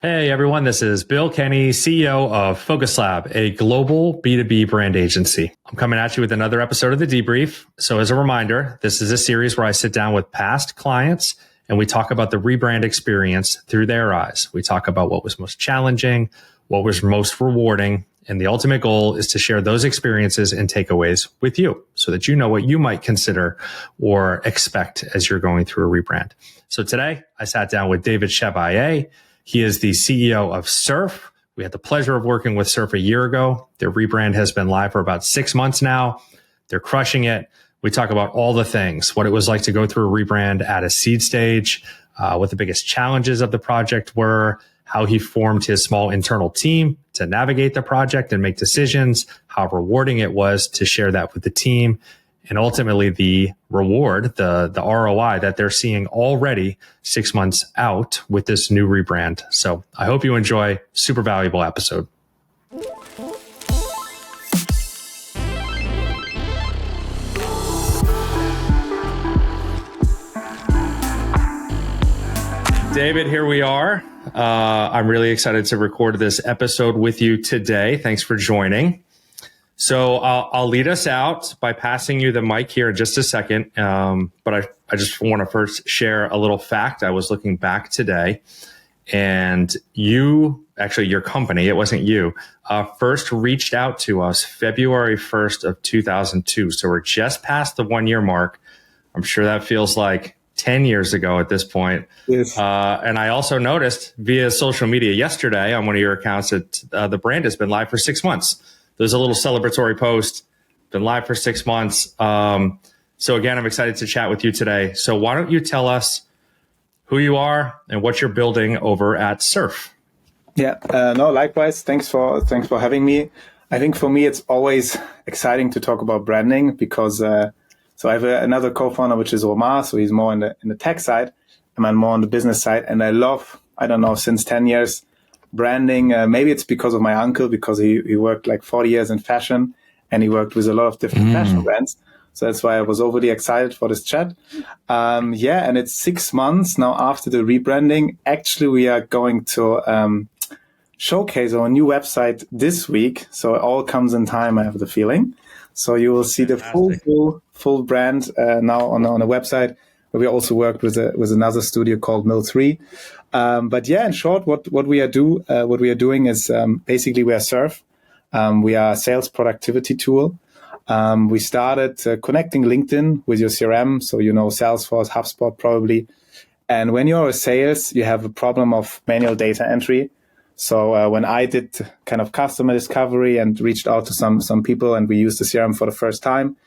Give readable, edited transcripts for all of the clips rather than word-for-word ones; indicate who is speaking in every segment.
Speaker 1: Hey everyone, this is Bill Kenney, CEO of focuslab, a global B2B brand agency. I'm coming at you with another episode of the Debrief. So as a reminder, this is a series where I sit down with past clients and we talk about the rebrand experience through their eyes. We talk about what was most challenging, what was most rewarding, and the ultimate goal is to share those experiences and takeaways with you so that you know what you might consider or expect as you're going through a rebrand. So today I sat down with David Chevalier. He is the CEO of Surfe. We had the pleasure of working with Surfe a year ago. Their rebrand has been live for about 6 months now. They're crushing it. We talk about all the things, what it was like to go through a rebrand at a seed stage, what the biggest challenges of the project were, how he formed his small internal team to navigate the project and make decisions, how rewarding it was to share that with the team, and ultimately the reward, the ROI that they're seeing already 6 months out with this new rebrand. So I hope you enjoy. Super valuable episode. David, here we are. I'm really excited to record this episode with you today. Thanks for joining. So I'll lead us out by passing you the mic here in just a second. But I just want to first share a little fact. I was looking back today and your company, it wasn't you, first reached out to us February 1st of 2002. So we're just past the 1 year mark. I'm sure that feels like 10 years ago at this point.
Speaker 2: Yes.
Speaker 1: And I also noticed via social media yesterday on one of your accounts that the brand has been live for 6 months. There's a little celebratory post, been live for 6 months. So again, I'm excited to chat with you today. So why don't you tell us who you are and what you're building over at Surfe?
Speaker 2: Yeah, no, likewise. Thanks for having me. I think for me, it's always exciting to talk about branding because, so I have another co-founder, which is Omar. So he's more in the tech side and I'm more on the business side. And I love, since 10 years, branding. Maybe it's because of my uncle, because he worked like 40 years in fashion and he worked with a lot of different fashion brands. So that's why I was overly excited for this chat. And it's 6 months now after the rebranding. Actually, we are going to showcase our new website this week. So it all comes in time, I have the feeling. So you will see the full brand now on the website. We also worked with another studio called Mill 3. But yeah, in short, what we are doing is basically we are Surfe. We are a sales productivity tool. We started connecting LinkedIn with your CRM, so Salesforce, HubSpot probably. And when you're a sales, you have a problem of manual data entry. So when I did kind of customer discovery and reached out to some people and we used the CRM for the first time,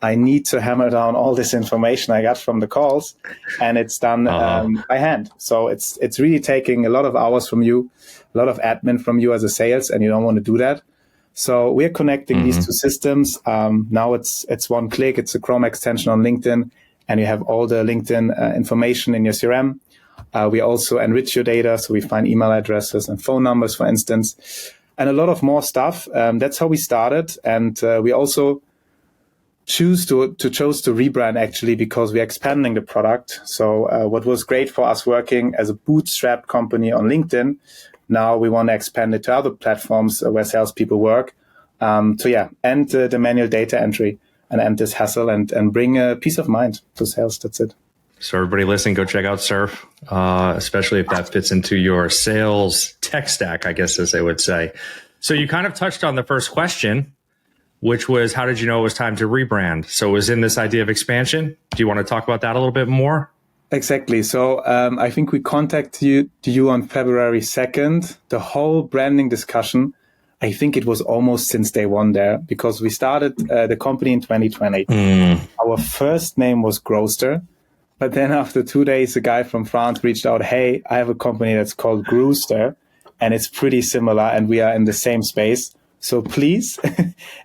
Speaker 2: I need to hammer down all this information I got from the calls, and it's done by hand. So it's really taking a lot of hours from you, a lot of admin from you as a sales, and you don't want to do that. So we're connecting these two systems. Now it's one click. It's a Chrome extension on LinkedIn, and you have all the LinkedIn information in your CRM. We also enrich your data, so we find email addresses and phone numbers, for instance, and a lot of more stuff. That's how we started, and we also chose to rebrand actually because we're expanding the product. So what was great for us working as a bootstrapped company on LinkedIn, now we want to expand it to other platforms where salespeople work. End the manual data entry and end this hassle and bring a peace of mind to sales. That's it.
Speaker 1: So everybody listening, go check out Surfe, especially if that fits into your sales tech stack, I guess, as they would say. So you kind of touched on the first question, which was, how did you know it was time to rebrand? So it was in this idea of expansion. Do you want to talk about that a little bit more?
Speaker 2: Exactly. So I think we contacted you on February 2nd. The whole branding discussion, I think it was almost since day one there, because we started the company in 2020. Our first name was Growster. But then after 2 days, a guy from France reached out, hey, I have a company that's called Grooster, and it's pretty similar, and we are in the same space. So please,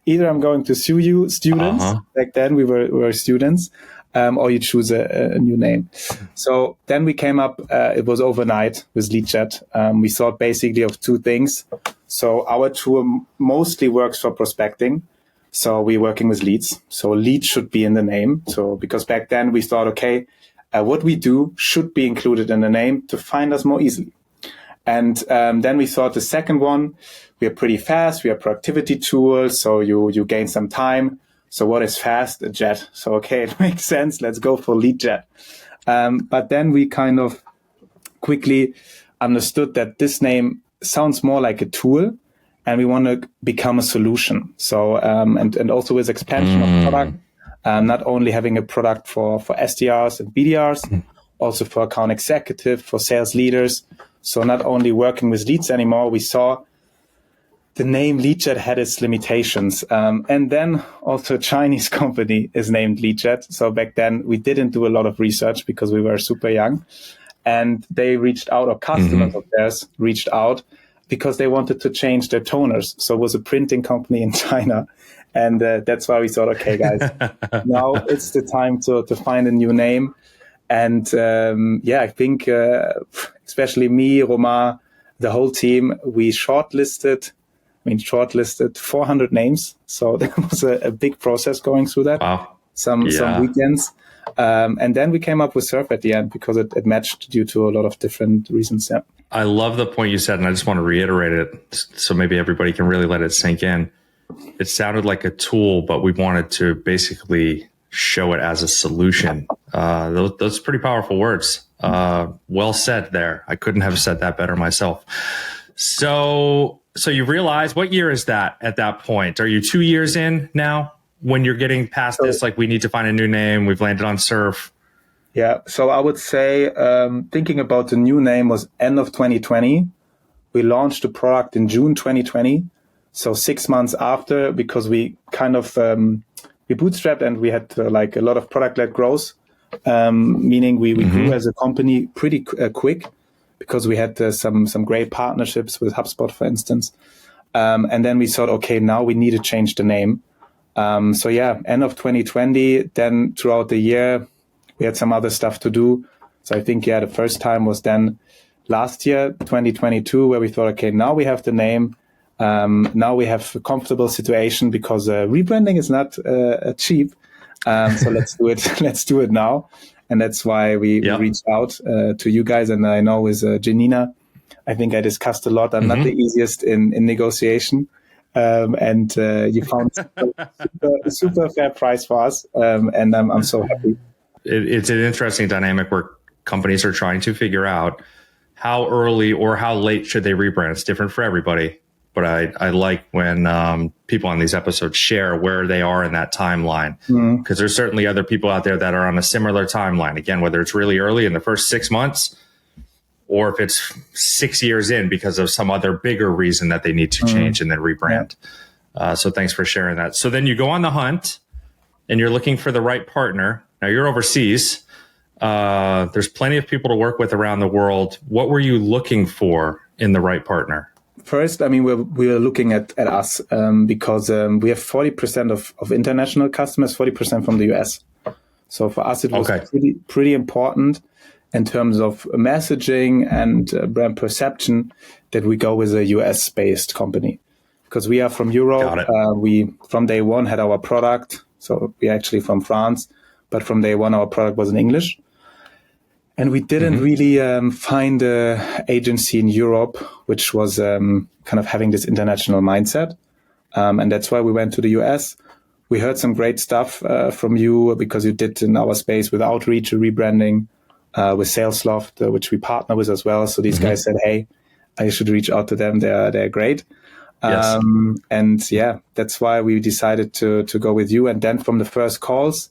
Speaker 2: either I'm going to sue you, students, back then we were students, or you choose a new name. So then we came up, it was overnight with Leadjet. We thought basically of two things. So our tool mostly works for prospecting. So we're working with leads. So lead should be in the name. So because back then we thought, okay, what we do should be included in the name to find us more easily. And then we thought the second one, we are pretty fast. We are productivity tools. So you gain some time. So what is fast? A jet. So, okay, it makes sense. Let's go for Leadjet. But then we kind of quickly understood that this name sounds more like a tool, and we want to become a solution. So, and also with expansion of product, not only having a product for SDRs and BDRs, also for account executive, for sales leaders. So not only working with leads anymore, we saw the name Leadjet had its limitations. And then also a Chinese company is named Leadjet. So back then we didn't do a lot of research because we were super young. And they reached out, or customers of theirs reached out because they wanted to change their toners. So it was a printing company in China. And that's why we thought, okay, guys, now it's the time to find a new name. And I think especially me, Romain, the whole team, we shortlisted 400 names. So there was a big process going through that.
Speaker 1: Wow.
Speaker 2: Some weekends. And then we came up with Surfe at the end because it matched due to a lot of different reasons. Yeah.
Speaker 1: I love the point you said, and I just want to reiterate it so maybe everybody can really let it sink in. It sounded like a tool, but we wanted to basically show it as a solution. Those pretty powerful words. Well said there. I couldn't have said that better myself. So you realize, what year is that at that point? Are you 2 years in now when you're getting past this? Like, we need to find a new name. We've landed on Surf.
Speaker 2: Yeah. So I would say thinking about the new name was end of 2020. We launched the product in June 2020. So 6 months after, because we kind of we bootstrapped and we had like a lot of product-led growth, meaning we grew as a company pretty quick because we had some great partnerships with HubSpot, for instance. And then we thought, okay, now we need to change the name. End of 2020. Then throughout the year, we had some other stuff to do. So I think, the first time was then last year, 2022, where we thought, okay, now we have the name. Now we have a comfortable situation because rebranding is not cheap. So let's do it. Let's do it now. And that's why we reached out to you guys. And I know with Janina, I think I discussed a lot. I'm not the easiest in negotiation. And you found a super fair price for us. And I'm so happy.
Speaker 1: It's an interesting dynamic where companies are trying to figure out how early or how late should they rebrand. It's different for everybody. But I like when people on these episodes share where they are in that timeline, because there's certainly other people out there that are on a similar timeline. Again, whether it's really early in the first 6 months or if it's 6 years in because of some other bigger reason that they need to change and then rebrand. So thanks for sharing that. So then you go on the hunt and you're looking for the right partner. Now you're overseas. There's plenty of people to work with around the world. What were you looking for in the right partner?
Speaker 2: First, I mean, we're looking at us because we have 40% of international customers, 40% from the US. So for us, it was pretty important in terms of messaging and brand perception that we go with a US-based company. Because we are from Europe, we from day one had our product. So we're actually from France, but from day one our product was in English. And we didn't really find an agency in Europe which was kind of having this international mindset. And that's why we went to the US. We heard some great stuff from you because you did in our space with outreach, rebranding, with SalesLoft, which we partner with as well. So these guys said, hey, I should reach out to them. They're great.
Speaker 1: Yes.
Speaker 2: And yeah, that's why we decided to go with you. And then from the first calls,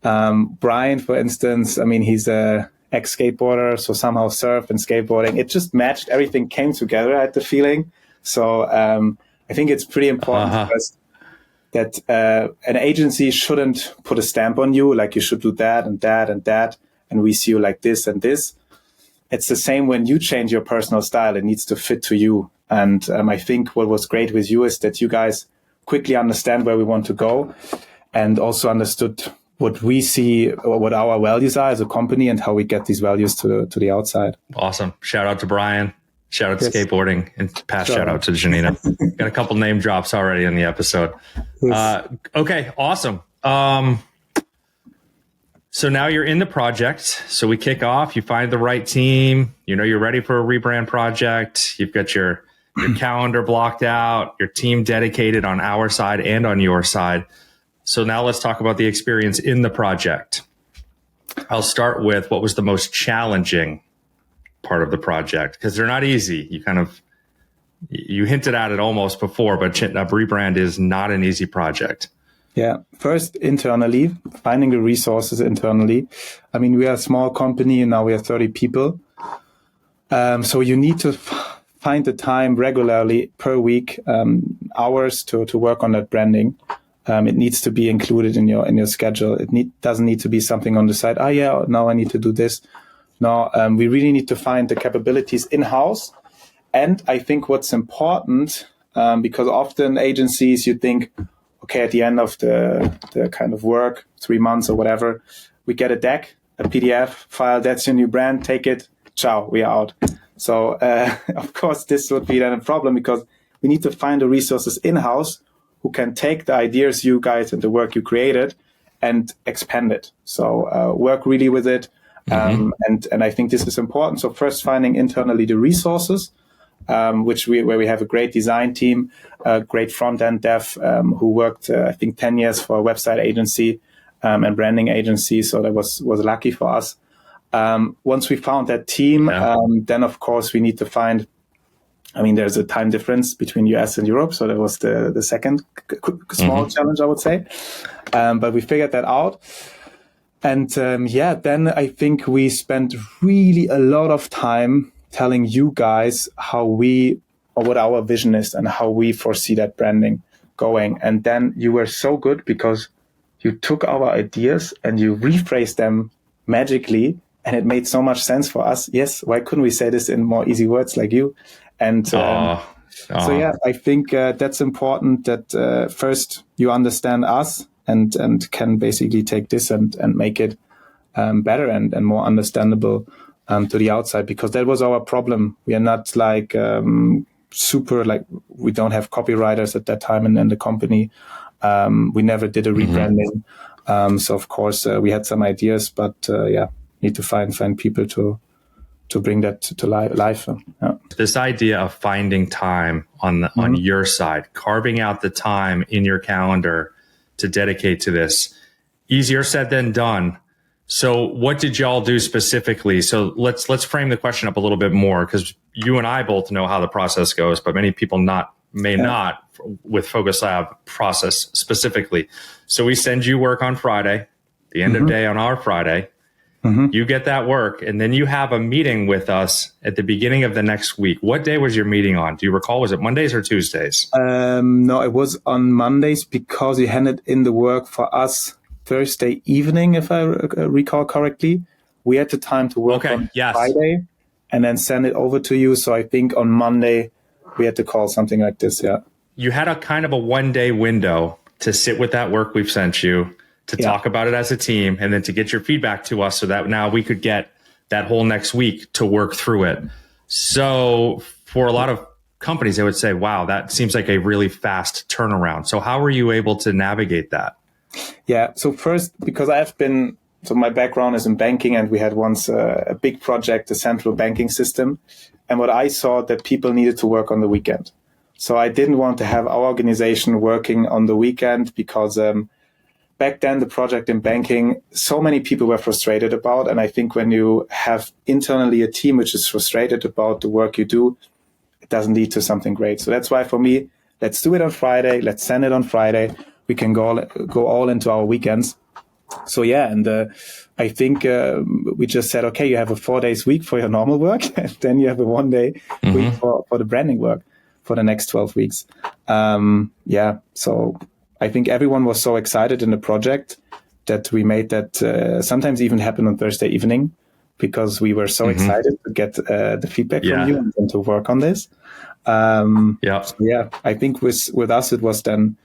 Speaker 2: Brian, for instance, I mean, he's a ex-skateboarder, so somehow surf and skateboarding, it just matched. Everything came together, I had the feeling. So I think it's pretty important for us that an agency shouldn't put a stamp on you, like you should do that and that and that, and we see you like this and this. It's the same when you change your personal style. It needs to fit to you. And I think what was great with you is that you guys quickly understand where we want to go and also understood what we see or what our values are as a company and how we get these values to the outside.
Speaker 1: Awesome. Shout out to Brian. Shout out to skateboarding, and shout out to Janina. Got a couple name drops already in the episode. Okay, awesome. So now you're in the project. So we kick off, you find the right team, you're ready for a rebrand project. You've got your calendar blocked out, your team dedicated on our side and on your side. So now let's talk about the experience in the project. I'll start with what was the most challenging part of the project, because they're not easy. You hinted at it almost before, but a rebrand is not an easy project.
Speaker 2: Yeah. First, internally, finding the resources internally. I mean, we are a small company and now we are 30 people. So you need to find the time regularly per week, hours to work on that branding. It needs to be included in your schedule. It doesn't need to be something on the side. Oh yeah, now I need to do this. No, we really need to find the capabilities in-house. And I think what's important, because often agencies, you think, okay, at the end of the kind of work, 3 months or whatever, we get a deck, a PDF file, that's your new brand, take it, ciao, we are out. So, of course, this would be then a problem because we need to find the resources in-house who can take the ideas you guys and the work you created and expand it. So, work really with it. And I think this is important. So first finding internally the resources, where we have a great design team, a great front-end dev, who worked, I think 10 years for a website agency, and branding agency. So that was lucky for us. Once we found that team, then of course we need to find, there's a time difference between US and Europe. So that was the second small challenge, I would say. But we figured that out. And then I think we spent really a lot of time telling you guys what our vision is and how we foresee that branding going. And then you were so good because you took our ideas and you rephrased them magically, and it made so much sense for us. Yes, why couldn't we say this in more easy words like you? And so yeah, I think that's important that first you understand us and can basically take this and make it better and more understandable to the outside, because that was our problem. We are not like we don't have copywriters at that time in the company. We never did a rebranding. So of course we had some ideas, but need to find people to bring that to life. Yeah.
Speaker 1: This idea of finding time on your side, carving out the time in your calendar to dedicate to this, easier said than done. So what did y'all do specifically? So let's frame the question up a little bit more, because you and I both know how the process goes, but many people may not with Focus Lab process specifically. So we send you work on Friday, the end of day on our Friday. You get that work, and then you have a meeting with us at the beginning of the next week. What day was your meeting on? Do you recall? Was it Mondays or Tuesdays?
Speaker 2: No, it was on Mondays, because you handed in the work for us Thursday evening, if I recall correctly. We had the time to work on Friday and then send it over to you. So I think on Monday we had to call something like this. Yeah.
Speaker 1: You had a kind of a 1-day window to sit with that work we've sent you, to talk about it as a team, and then to get your feedback to us so that now we could get that whole next week to work through it. So for a lot of companies, they would say, wow, that seems like a really fast turnaround. So how were you able to navigate that?
Speaker 2: Yeah. So first, because my background is in banking, and we had once a big project, the central banking system. And what I saw that people needed to work on the weekend. So I didn't want to have our organization working on the weekend, because back then the project in banking, so many people were frustrated about. And I think when you have internally a team which is frustrated about the work you do, it doesn't lead to something great. So that's why for me, let's do it on Friday. Let's send it on Friday. We can go all into our weekends. So yeah, and I think we just said, okay, you have a 4 days week for your normal work, and then you have a 1 day week for the branding work for the next 12 weeks. So I think everyone was so excited in the project that we made that sometimes even happen on Thursday evening, because we were so excited to get the feedback from you and to work on this. I think with us it was then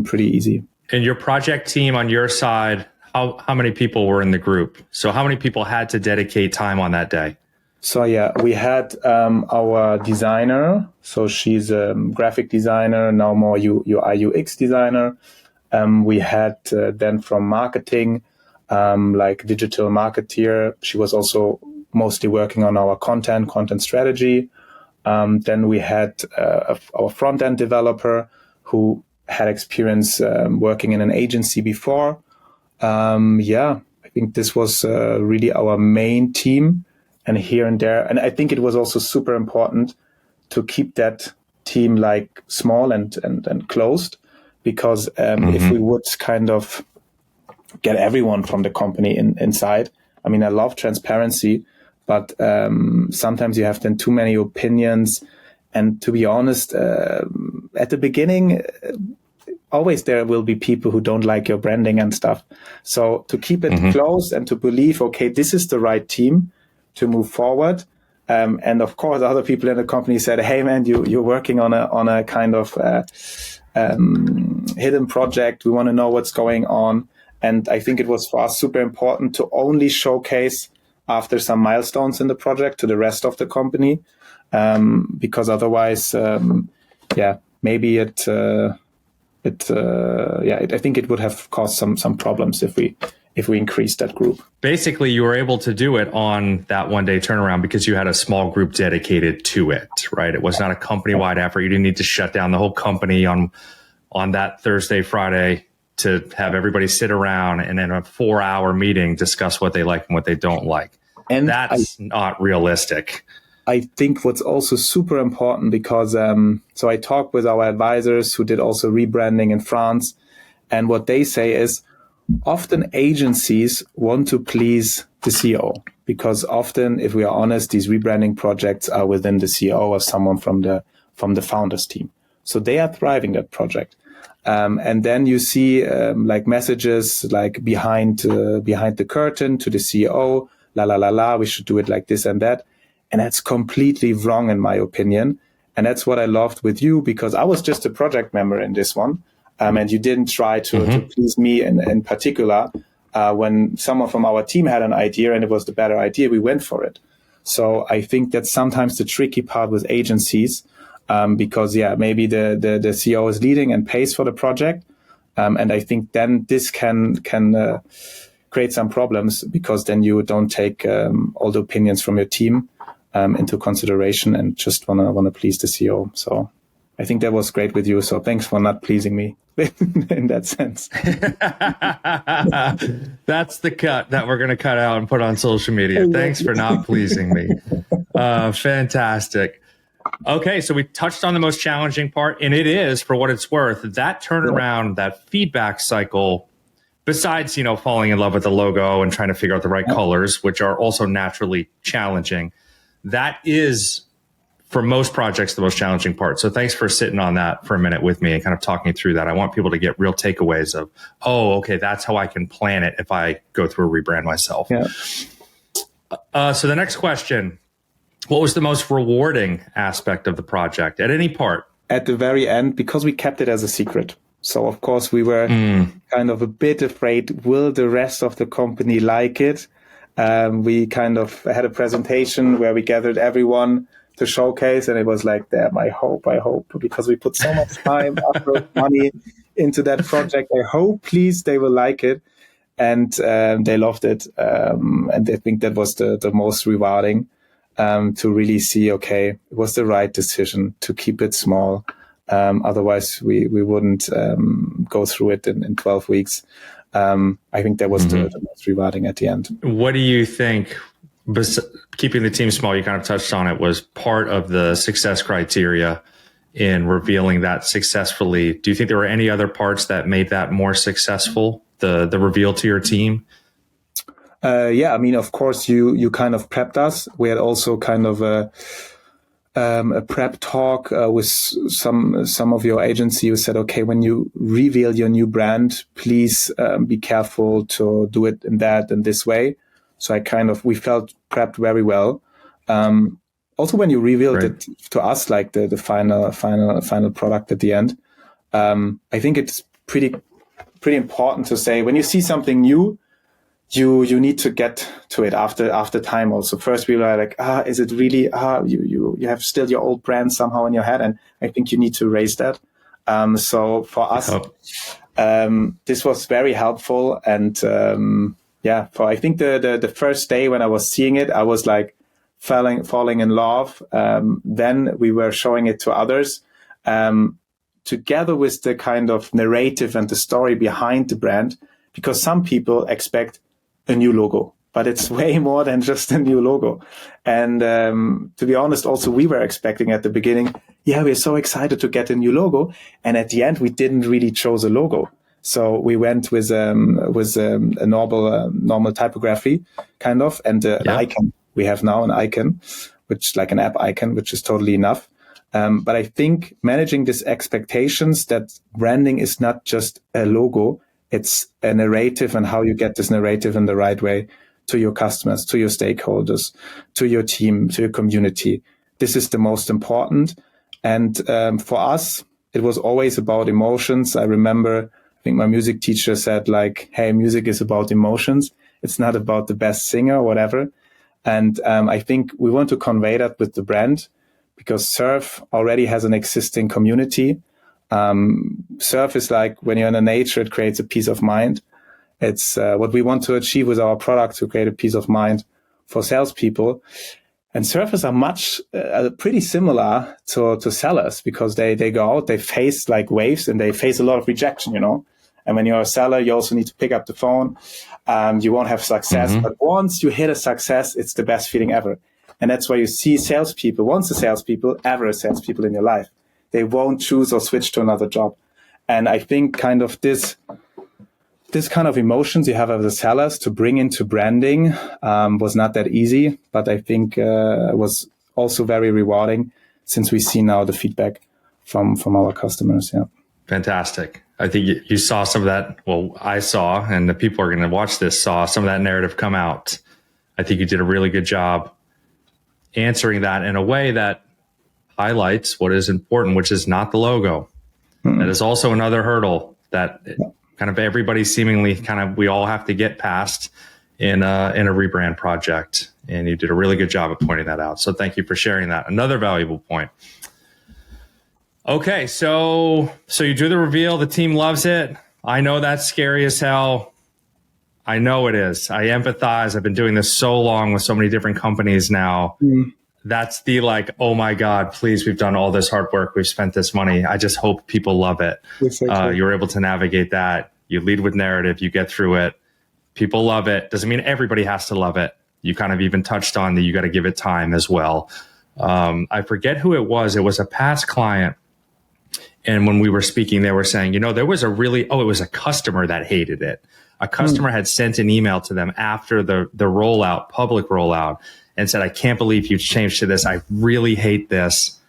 Speaker 2: pretty easy.
Speaker 1: And your project team on your side, how many people were in the group? So how many people had to dedicate time on that day?
Speaker 2: So we had our designer. So she's a graphic designer, now more UI UX designer. We had then from marketing like digital marketeer. She was also mostly working on our content strategy. Then we had our front-end developer who had experience working in an agency before. I think this was really our main team, and here and there. And I think it was also super important to keep that team like small and closed, because if we would kind of get everyone from the company inside, I mean, I love transparency, but sometimes you have then too many opinions. And to be honest, at the beginning, always there will be people who don't like your branding and stuff. So to keep it close and to believe, okay, this is the right team to move forward. And of course, other people in the company said, hey, man, you're working on a kind of hidden project. We want to know what's going on. And I think it was for us super important to only showcase after some milestones in the project to the rest of the company, because otherwise, maybe I think it would have caused some problems if we increased that group.
Speaker 1: Basically, you were able to do it on that 1 day turnaround because you had a small group dedicated to it, right? It was not a company-wide effort. You didn't need to shut down the whole company on that Thursday, Friday to have everybody sit around and in a 4-hour meeting discuss what they like and what they don't like. And that's not realistic.
Speaker 2: I think what's also super important, because so I talked with our advisors who did also rebranding in France, and what they say is often agencies want to please the CEO, because often, if we are honest, these rebranding projects are within the CEO or someone from the founders team. So they are thriving that project. And then you see like messages like behind the curtain to the CEO, we should do it like this and that. And that's completely wrong, in my opinion. And that's what I loved with you, because I was just a project member in this one. And you didn't try to please me in particular. When someone from our team had an idea and it was the better idea, we went for it. So I think that's sometimes the tricky part with agencies, because maybe the CEO is leading and pays for the project. And I think then this can create some problems, because then you don't take all the opinions from your team into consideration and just wanna please the CEO. So I think that was great with you. So thanks for not pleasing me in that sense.
Speaker 1: That's the cut that we're going to cut out and put on social media. Thanks for not pleasing me. Fantastic. Okay, so we touched on the most challenging part, and it is, for what it's worth, that turnaround, that feedback cycle, besides, falling in love with the logo and trying to figure out the right colors, which are also naturally challenging. That is, for most projects, the most challenging part. So thanks for sitting on that for a minute with me and kind of talking through that. I want people to get real takeaways of, okay, that's how I can plan it if I go through a rebrand myself.
Speaker 2: Yeah.
Speaker 1: So the next question, what was the most rewarding aspect of the project at any part?
Speaker 2: At the very end, because we kept it as a secret. So of course we were kind of a bit afraid, will the rest of the company like it? We kind of had a presentation where we gathered everyone to showcase, and it was like, damn, I hope, because we put so much time, effort, money into that project. I hope, please, they will like it. And they loved it. And I think that was the most rewarding, to really see, okay, it was the right decision to keep it small. Otherwise, we wouldn't go through it in 12 weeks. I think that was the most rewarding at the end.
Speaker 1: What do you think, keeping the team small, you kind of touched on it, was part of the success criteria in revealing that successfully? Do you think there were any other parts that made that more successful, the reveal to your team?
Speaker 2: I mean, of course, you kind of prepped us. We had also kind of a prep talk with some of your agency who said, okay, when you reveal your new brand, please be careful to do it in that and this way. So we felt prepped very well. Also, when you revealed it to us, like the final product at the end, I think it's pretty important to say, when you see something new, you need to get to it after time. Also, first we were like, is it really? You have still your old brand somehow in your head, and I think you need to raise that. So for us, this was very helpful, and yeah, for I think the first day when I was seeing it, I was like falling in love. Then we were showing it to others, together with the kind of narrative and the story behind the brand, because some people expect a new logo, but it's way more than just a new logo. And to be honest, also we were expecting at the beginning, yeah, we're so excited to get a new logo, and at the end we didn't really choose a logo. So we went with a normal typography kind of, and an icon. We have now an icon, which like an app icon, which is totally enough. But I think managing these expectations that branding is not just a logo, it's a narrative, and how you get this narrative in the right way to your customers, to your stakeholders, to your team, to your community. This is the most important. And for us, it was always about emotions. I remember, I think my music teacher said like, hey, music is about emotions. It's not about the best singer or whatever. And I think we want to convey that with the brand, because Surf already has an existing community. Surf is like when you're in nature, it creates a peace of mind. It's what we want to achieve with our product, to create a peace of mind for salespeople. And surfers are pretty similar to sellers, because they go out, they face like waves, and they face a lot of rejection, you know. And when you're a seller, you also need to pick up the phone. You won't have success, but once you hit a success, it's the best feeling ever. And that's why you see salespeople, once a salespeople, ever a salespeople in your life. They won't choose or switch to another job. And I think kind of this kind of emotions you have as a sellers to bring into branding was not that easy, but I think it was also very rewarding, since we see now the feedback from our customers. Yeah.
Speaker 1: Fantastic. I think you saw some of that. Well, I saw, and the people are going to watch this saw some of that narrative come out. I think you did a really good job answering that in a way that highlights what is important, which is not the logo. That is also another hurdle that kind of everybody seemingly we all have to get past in a rebrand project. And you did a really good job of pointing that out. So thank you for sharing that. Another valuable point. Okay, so you do the reveal. The team loves it. I know that's scary as hell. I know it is. I empathize. I've been doing this so long with so many different companies now. That's the like, oh my God, please, we've done all this hard work. We've spent this money. I just hope people love it. Exactly. You're able to navigate that. You lead with narrative. You get through it. People love it. Doesn't mean everybody has to love it. You kind of even touched on that you got to give it time as well. I forget who it was. It was a past client. And when we were speaking, they were saying, you know, there was it was a customer that hated it. A customer had sent an email to them after the rollout, public rollout, and said, I can't believe you changed to this. I really hate this.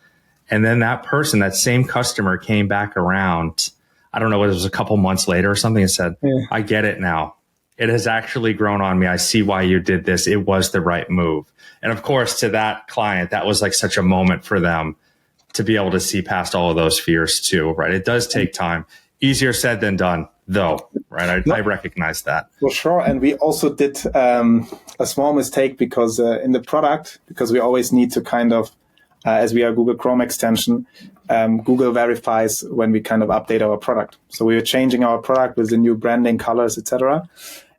Speaker 1: And then that person, that same customer, came back around. I don't know, it was a couple months later or something, and said, I get it now. It has actually grown on me. I see why you did this. It was the right move. And of course, to that client, that was like such a moment for them to be able to see past all of those fears too, right? It does take time. Easier said than done, though, right? I recognize that.
Speaker 2: For sure. And we also did a small mistake, because in the product, because we always need to kind of, as we are Google Chrome extension, Google verifies when we kind of update our product. So we were changing our product with the new branding, colors, etc.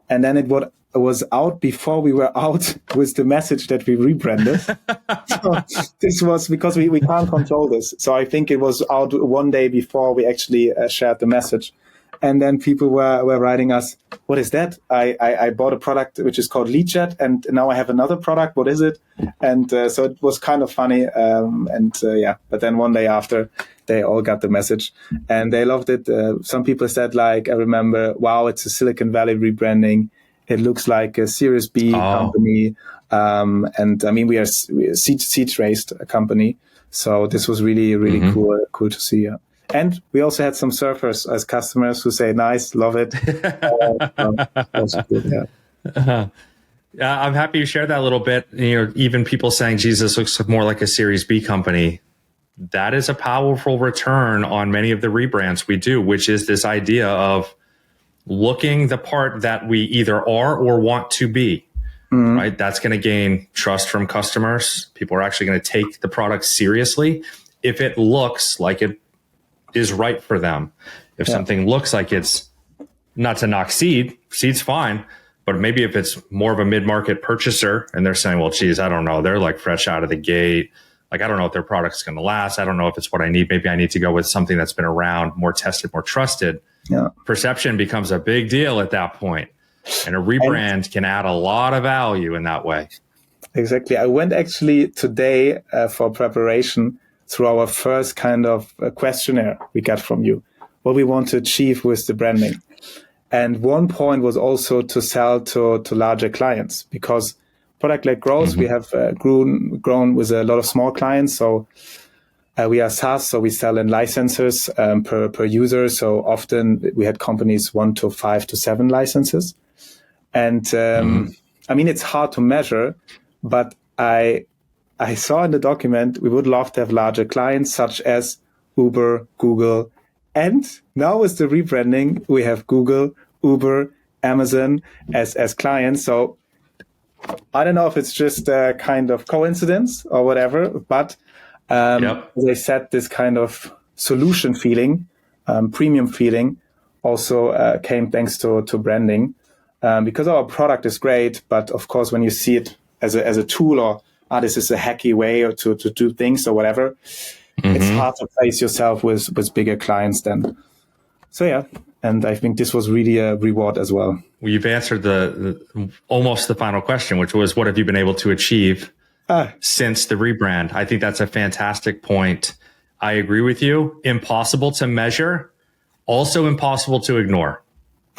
Speaker 2: And then it was out before we were out with the message that we rebranded. So this was because we can't control this. So I think it was out one day before we actually shared the message. And then people were writing us, what is that? I bought a product which is called Leadjet, and now I have another product. What is it? And so it was kind of funny. But then one day after, they all got the message and they loved it. Some people said, like, I remember, wow, it's a Silicon Valley rebranding. It looks like a Series B company. And I mean, we are seed raised a company. So this was really, really cool to see. And we also had some surfers as customers who say, nice, love it. Also good,
Speaker 1: I'm happy you shared that a little bit. You know, even people saying Jesus looks more like a Series B company. That is a powerful return on many of the rebrands we do, which is this idea of looking the part that we either are or want to be, right? That's going to gain trust from customers. People are actually going to take the product seriously if it looks like it is right for them. If something looks like it's, not to knock seed's fine, But maybe if it's more of a mid-market purchaser and they're saying, well, geez, I don't know. They're like fresh out of the gate. Like, I don't know if their product's going to last. I don't know if it's what I need. Maybe I need to go with something that's been around, more tested, more trusted.
Speaker 2: Yeah.
Speaker 1: Perception becomes a big deal at that point. And a rebrand can add a lot of value in that way.
Speaker 2: Exactly. I went actually today for preparation through our first kind of questionnaire we got from you, what we want to achieve with the branding. And one point was also to sell to larger clients, because product-led growth, we have grown with a lot of small clients. So we are SaaS, so we sell in licenses per user. So often we had companies 1 to 5 to 7 licenses. And I mean, it's hard to measure, but I saw in the document, we would love to have larger clients such as Uber, Google, and now with the rebranding, we have Google, Uber, Amazon as clients. So I don't know if it's just a kind of coincidence or whatever, but as I said, this kind of solution feeling, premium feeling also came thanks to branding, because our product is great. But of course, when you see it as a tool, or this is a hacky way or to do things or whatever, it's hard to place yourself with bigger clients then. So yeah, and I think this was really a reward as well.
Speaker 1: Well, you've answered the almost the final question, which was, what have you been able to achieve since the rebrand? I think that's a fantastic point. I agree with you. Impossible to measure, also impossible to ignore.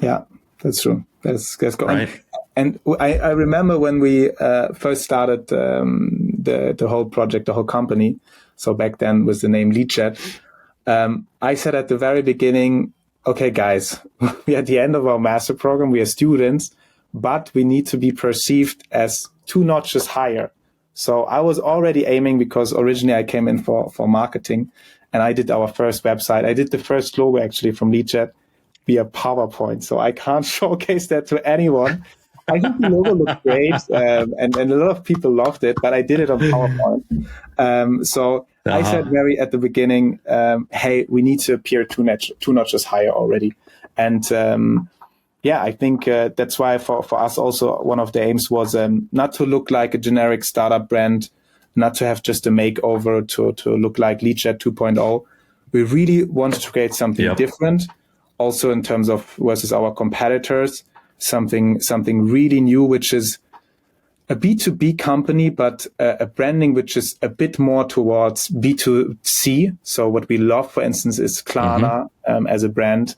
Speaker 2: Yeah, that's true. That's good.
Speaker 1: Right.
Speaker 2: And I remember when we first started the whole project, the whole company. So back then with the name Leadjet, I said at the very beginning, okay, guys, we're at the end of our master program. We are students, but we need to be perceived as 2 notches higher. So I was already aiming, because originally I came in for marketing, and I did our first website. I did the first logo actually from Leadjet via PowerPoint. So I can't showcase that to anyone. I think the logo looked great, and a lot of people loved it, but I did it on PowerPoint. So I said very at the beginning, hey, we need to appear 2 notches higher already. And I think that's why for us also one of the aims was not to look like a generic startup brand, not to have just a makeover to look like Leadjet 2.0. We really wanted to create something different, also in terms of versus our competitors, something really new, which is a B2B company, but a branding which is a bit more towards B2C. So what we love, for instance, is Klarna as a brand,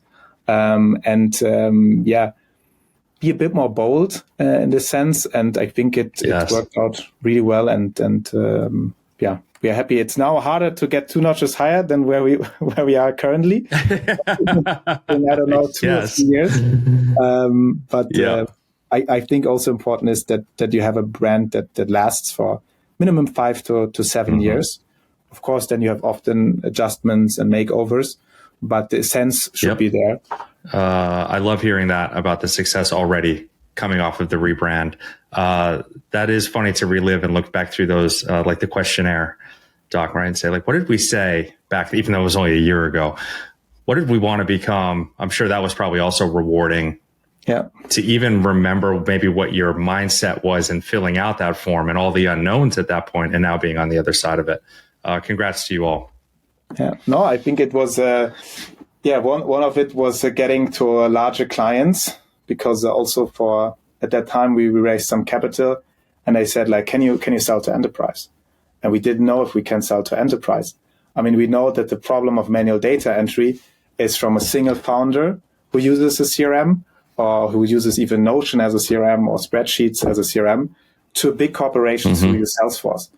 Speaker 2: be a bit more bold in this sense. And I think it worked out really well. And we are happy. It's now harder to get 2 notches higher than where we are currently. In, I don't know, 2 or 3 years. I think also important is that you have a brand that lasts for minimum 5 to 7 years. Of course, then you have often adjustments and makeovers, but the essence should be there.
Speaker 1: I love hearing that about the success already coming off of the rebrand. That is funny to relive and look back through those, like the questionnaire doc, right? And say, like, what did we say back, even though it was only a year ago? What did we want to become? I'm sure that was probably also rewarding.
Speaker 2: Yeah.
Speaker 1: To even remember maybe what your mindset was in filling out that form and all the unknowns at that point, and now being on the other side of it. Congrats to you all.
Speaker 2: Yeah. No, I think it was, one of it was getting to larger clients, because also at that time we raised some capital, and they said, like, can you sell to enterprise? And we didn't know if we can sell to enterprise. I mean, we know that the problem of manual data entry is from a single founder who uses a CRM, or who uses even Notion as a CRM or spreadsheets as a CRM, to big corporations who use Salesforce.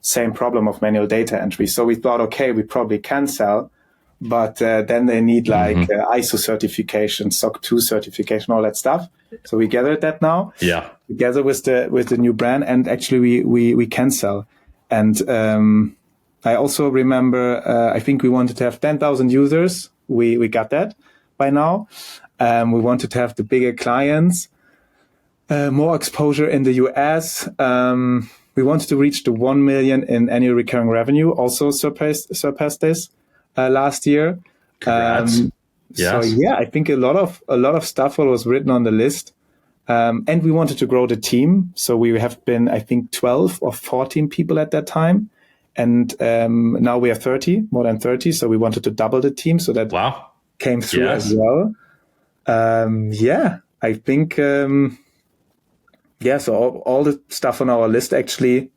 Speaker 2: Same problem of manual data entry. So we thought, okay, we probably can sell, but then they need ISO certification, SOC 2 certification, all that stuff. So we gathered that now, together with the new brand, and actually we can sell. And I also remember, I think we wanted to have 10,000 users. We got that by now. We wanted to have the bigger clients, more exposure in the US. We wanted to reach the 1 million in annual recurring revenue, also surpassed this last year.
Speaker 1: Congrats.
Speaker 2: So I think a lot of stuff was written on the list. And we wanted to grow the team. So we have been, I think, 12 or 14 people at that time. And now we are 30, more than 30. So we wanted to double the team. So that came through as well. I think, so all the stuff on our list actually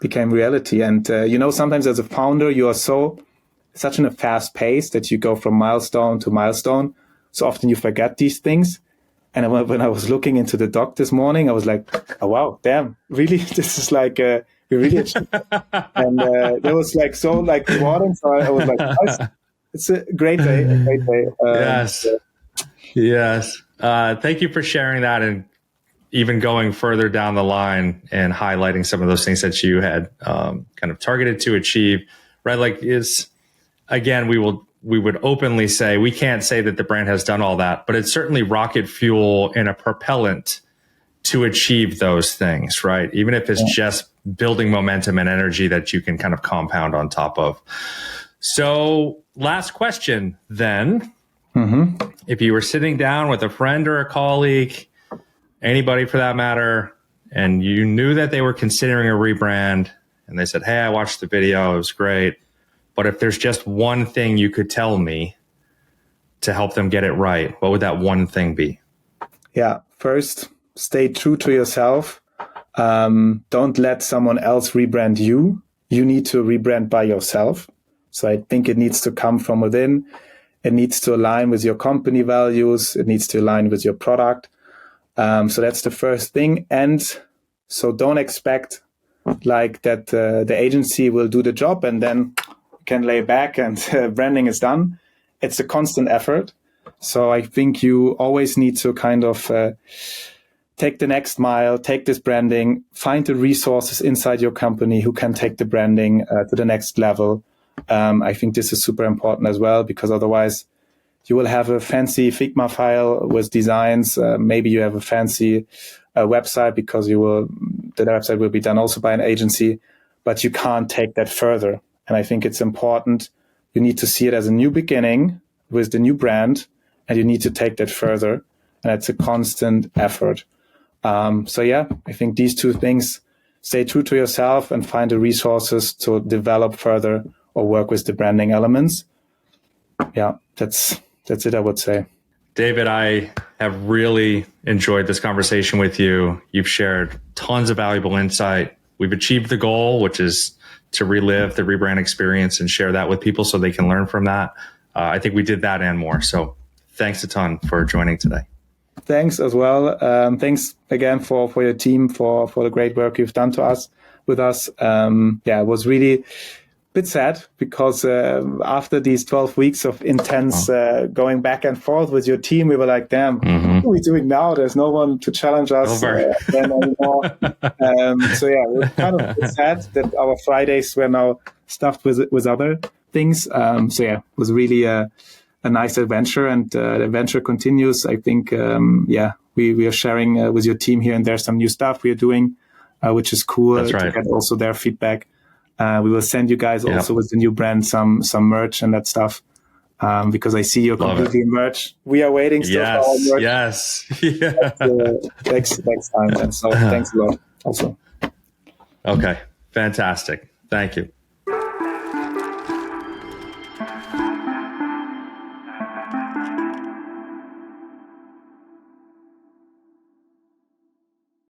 Speaker 2: became reality. And, sometimes as a founder, you are such in a fast pace that you go from milestone to milestone. So often you forget these things. And when I was looking into the doc this morning, I was like, oh, wow, damn, really? This is like, we really achieved it. And there was rewarding. So I was like, nice. It's a great day,
Speaker 1: Yes. Thank you for sharing that and even going further down the line and highlighting some of those things that you had kind of targeted to achieve, right? Again, we would openly say, we can't say that the brand has done all that, but it's certainly rocket fuel and a propellant to achieve those things, right? Even if it's just building momentum and energy that you can kind of compound on top of. So last question then.
Speaker 2: Mm-hmm.
Speaker 1: If you were sitting down with a friend or a colleague, anybody for that matter, and you knew that they were considering a rebrand and they said, hey, I watched the video, it was great, but if there's just one thing you could tell me to help them get it right, what would that one thing be?
Speaker 2: Yeah. First, stay true to yourself. Don't let someone else rebrand you. You need to rebrand by yourself. So I think it needs to come from within. It needs to align with your company values. It needs to align with your product. So that's the first thing. And so don't expect that the agency will do the job and then you can lay back and branding is done. It's a constant effort. So I think you always need to kind of take the next mile, take this branding, find the resources inside your company who can take the branding to the next level. I think this is super important as well, because otherwise you will have a fancy Figma file with designs. Maybe you have a fancy website because the website will be done also by an agency, but you can't take that further. And I think it's important. You need to see it as a new beginning with the new brand, and you need to take that further. And it's a constant effort. I think these two things, stay true to yourself and find the resources to develop further or work with the branding elements. Yeah, that's it, I would say.
Speaker 1: David, I have really enjoyed this conversation with you. You've shared tons of valuable insight. We've achieved the goal, which is to relive the rebrand experience and share that with people so they can learn from that. I think we did that and more. So thanks a ton for joining today.
Speaker 2: Thanks as well. Thanks again for your team, for the great work you've done with us. It was really bit sad because after these 12 weeks of intense going back and forth with your team, we were like, damn, what are we doing now? There's no one to challenge us anymore. We're kind of sad that our Fridays were now stuffed with other things. It was really a nice adventure, and the adventure continues. I think, we are sharing with your team here and there some new stuff we are doing, which is cool.
Speaker 1: That's right.
Speaker 2: To get also their feedback. We will send you guys also with the new brand some merch and that stuff, because I see you're completely in merch. We are waiting still for our merch.
Speaker 1: Yes.
Speaker 2: Next time then. So thanks a lot also.
Speaker 1: Okay. Fantastic. Thank you.